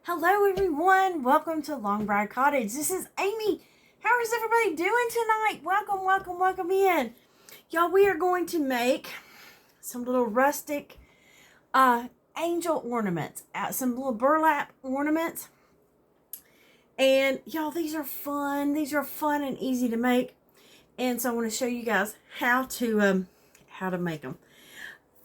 Hello everyone, welcome to Long Briar Cottage. This is Amy. How is everybody doing tonight? Welcome in. Y'all, we are going to make some little rustic angel ornaments, some little burlap ornaments. And y'all, these are fun. These are fun and easy to make. And so I want to show you guys how to make them.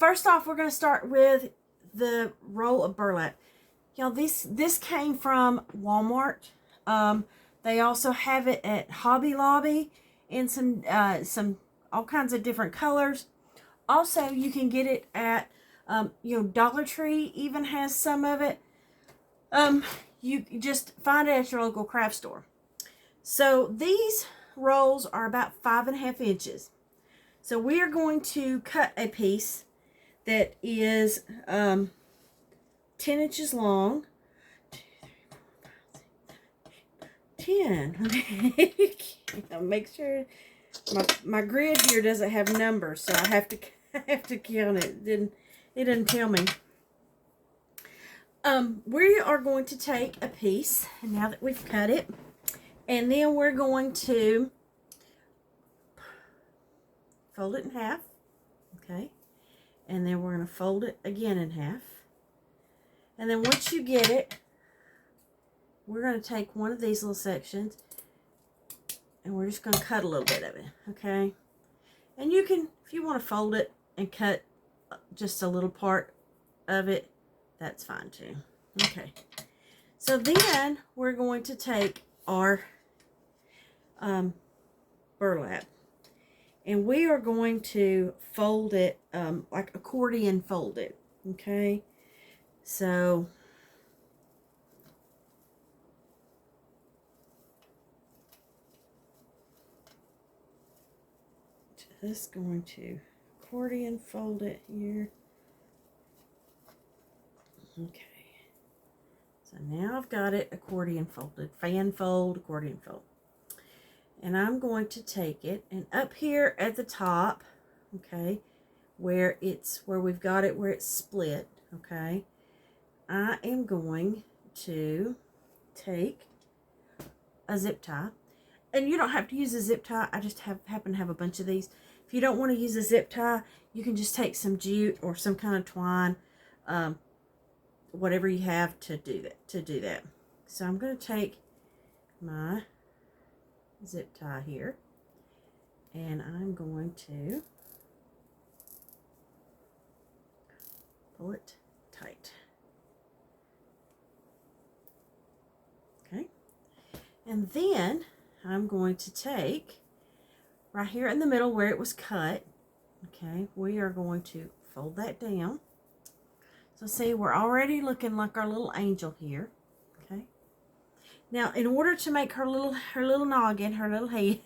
First off, we're going to start with the roll of burlap. Y'all, this came from Walmart. They also have it at Hobby Lobby in some all kinds of different colors. Also, you can get it at Dollar Tree even has some of it. You just find it at your local craft store. So these rolls are about 5.5 inches. So we are going to cut a piece that is 10 inches long. 10. Make sure my grid here doesn't have numbers, so I have to count it. It didn't tell me. We are going to take a piece, and now that we've cut it, and then we're going to fold it in half. Okay, and then we're going to fold it again in half. And then once you get it, we're going to take one of these little sections and we're just going to cut a little bit of it, okay? And you can, if you want to fold it and cut just a little part of it, that's fine too. Okay. So then we're going to take our burlap and we are going to fold it like accordion fold it, okay? So just going to accordion fold it here. Okay. So now I've got it accordion folded, fan fold, accordion fold. And I'm going to take it and up here at the top, okay, where we've got it where it's split, okay, I am going to take a zip tie. And you don't have to use a zip tie. I just happen to have a bunch of these. If you don't want to use a zip tie, you can just take some jute or some kind of twine, whatever you have to do that. So I'm going to take my zip tie here, and I'm going to pull it tight. Okay, and then I'm going to take right here in the middle where it was cut, okay, we are going to fold that down. So see, we're already looking like our little angel here, okay. Now, in order to make her little noggin, her little head,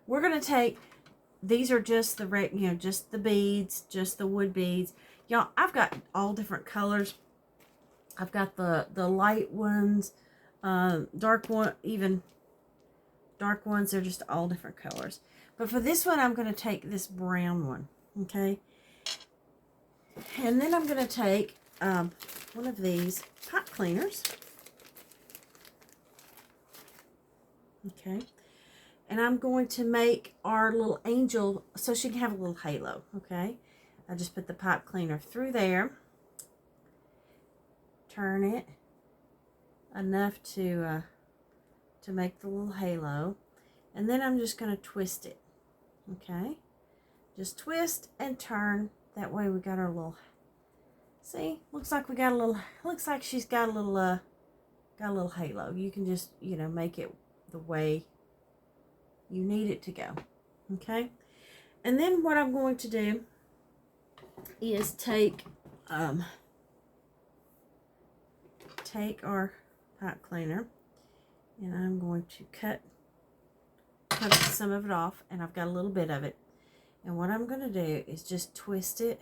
we're going to take, these are just the just the beads, just the wood beads. Y'all, I've got all different colors. I've got the light ones, dark one, even dark ones. They're just all different colors. But for this one, I'm going to take this brown one, okay? And then I'm going to take one of these pot cleaners, okay? And I'm going to make our little angel so she can have a little halo, okay? I just put the pot cleaner through there, turn it enough to make the little halo, and then I'm just going to twist it, okay? Just twist and turn. That way we got our little, see, looks like we got a little, looks like she's got a little halo. You can just, make it the way you need it to go, okay? And then what I'm going to do is take our pot cleaner, and I'm going to cut some of it off, and I've got a little bit of it. And what I'm going to do is just twist it,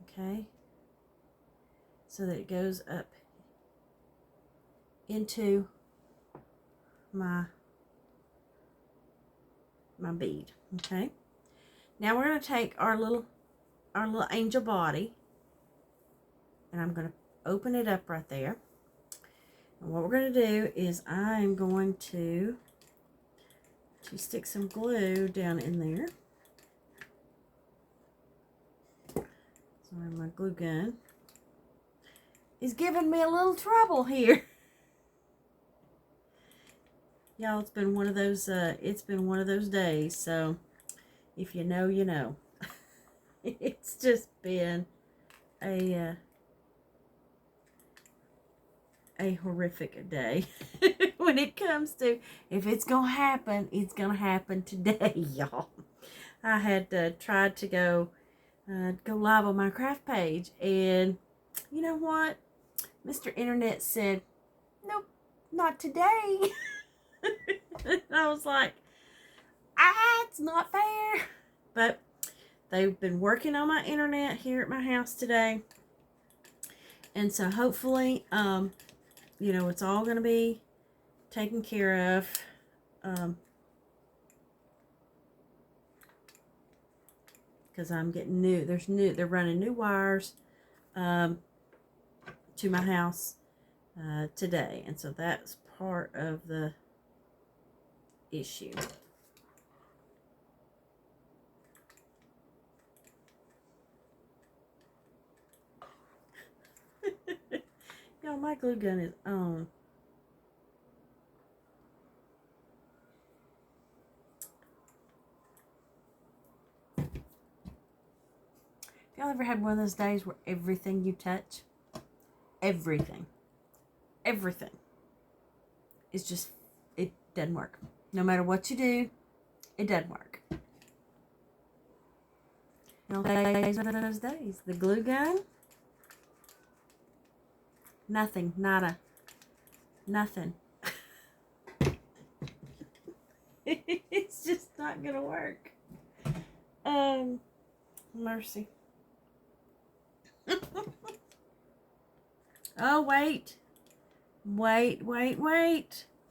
okay, so that it goes up into my bead, okay. Now we're going to take our little angel body, and I'm going to open it up right there. And what we're going to do is I'm going to stick some glue down in there. Sorry, my glue gun is giving me a little trouble here. Y'all, it's been one of those days, so if you know, you know. It's just been a horrific day when it comes to, if it's gonna happen, it's gonna happen today, y'all. I had tried to go live on my craft page, and you know what? Mr. Internet said, nope, not today. And I was like, it's not fair. But they've been working on my internet here at my house today. And so hopefully, you know, it's all going to be taken care of. Because I'm getting they're running new wires to my house today. And so that's part of the issue. Y'all, my glue gun is on. Y'all ever had one of those days where everything you touch, everything is just, it doesn't work. No matter what you do, it doesn't work. You know, those days. The glue gun, nothing, nada, nothing. It's just not gonna work. Mercy. Oh, wait.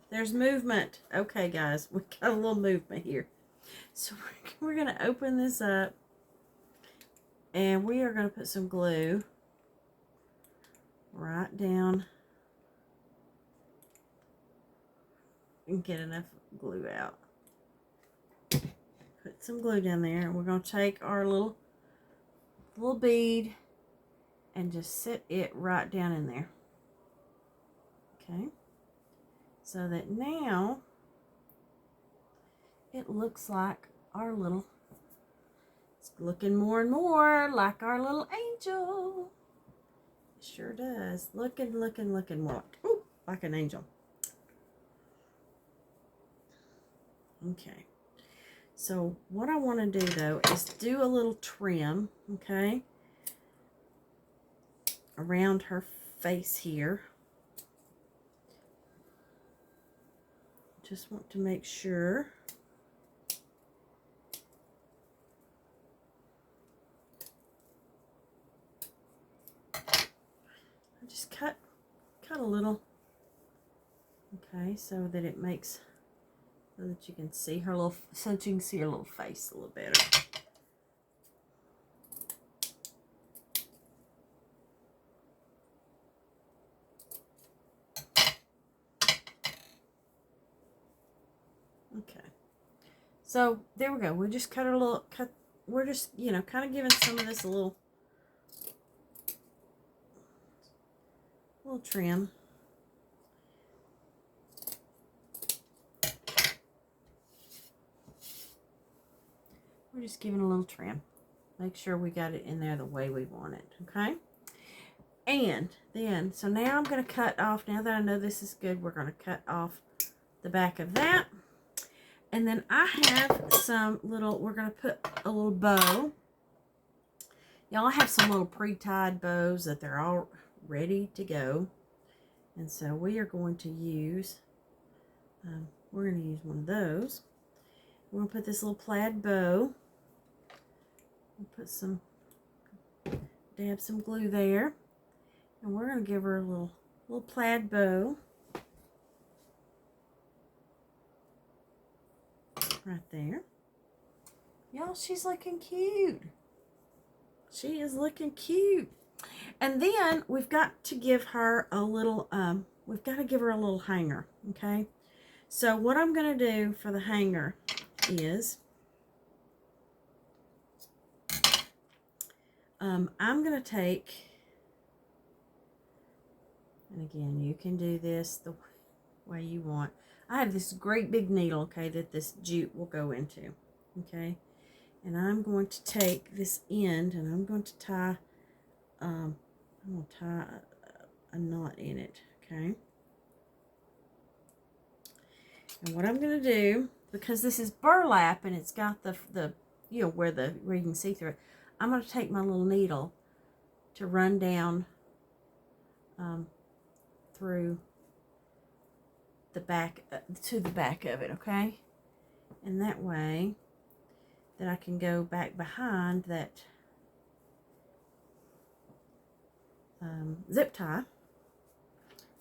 There's movement. Okay, guys, we got a little movement here. So we're going to open this up, and we are going to put some glue right down and get enough glue out. Put some glue down there, and we're going to take our little bead and just sit it right down in there. Okay, so that now it looks like our little, it's looking more and more like our little angel. It sure does. Looking more like an angel. Okay, so what I want to do though is do a little trim, okay, around her face here. Just want to make sure I just cut a little, okay, so that it makes, so that you can see her little, so that you can see her little face a little better. Okay, so there we go. We just cut a little, we're just, you know, kind of giving some of this a little trim. We're just giving a little trim. Make sure we got it in there the way we want it, okay? And then, so now I'm going to cut off, now that I know this is good, we're going to cut off the back of that. And then I have some little, we're going to put a little bow. Y'all, I have some little pre-tied bows that they're all ready to go. And so we are going to use, we're going to use one of those. We're going to put this little plaid bow. We'll put some, dab some glue there. And we're going to give her a little plaid bow. Right there. Y'all, she's looking cute. She is looking cute. And then we've got to give her a little, hanger, okay? So what I'm going to do for the hanger is, I'm going to take, and again, you can do this the way you want. I have this great big needle, okay, that this jute will go into, okay? And I'm going to take this end and I'm going to tie, a knot in it, okay? And what I'm going to do, because this is burlap and it's got the you know, where you can see through it, I'm going to take my little needle to run down through the back, to the back of it, okay? And that way, that I can go back behind that zip tie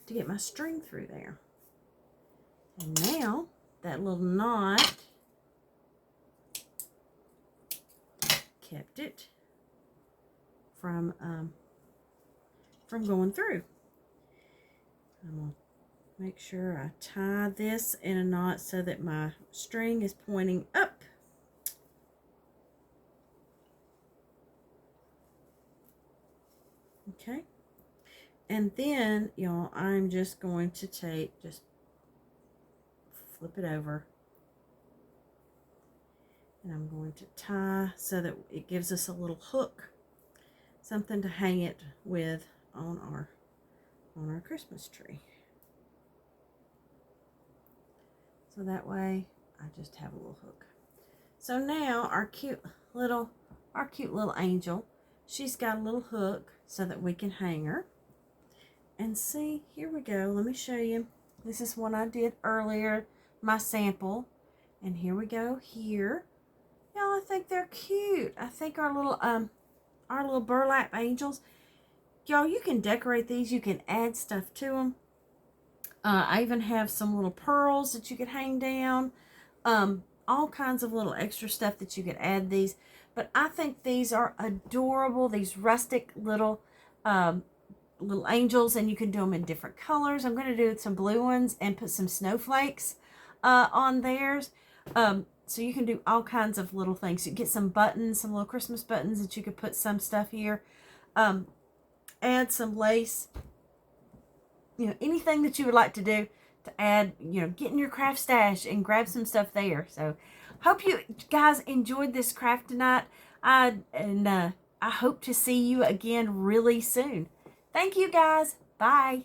to get my string through there. And now that little knot kept it from going through. I'm gonna make sure I tie this in a knot so that my string is pointing up. Okay, and then y'all, I'm just going to just flip it over, and I'm going to tie so that it gives us a little hook, something to hang it with on our Christmas tree. So that way I just have a little hook. So now our cute little angel, she's got a little hook so that we can hang her. And see, here we go. Let me show you. This is one I did earlier, my sample. And here we go here. Y'all, I think they're cute. I think our little burlap angels. Y'all, you can decorate these. You can add stuff to them. I even have some little pearls that you could hang down. All kinds of little extra stuff that you could add these. But I think these are adorable. These rustic little angels, and you can do them in different colors. I'm going to do some blue ones and put some snowflakes on theirs. So you can do all kinds of little things. You get some buttons, some little Christmas buttons that you could put some stuff here. Add some lace. You know, anything that you would like to do to add, you know, get in your craft stash and grab some stuff there. So hope you guys enjoyed this craft tonight. I hope to see you again really soon. Thank you guys. Bye.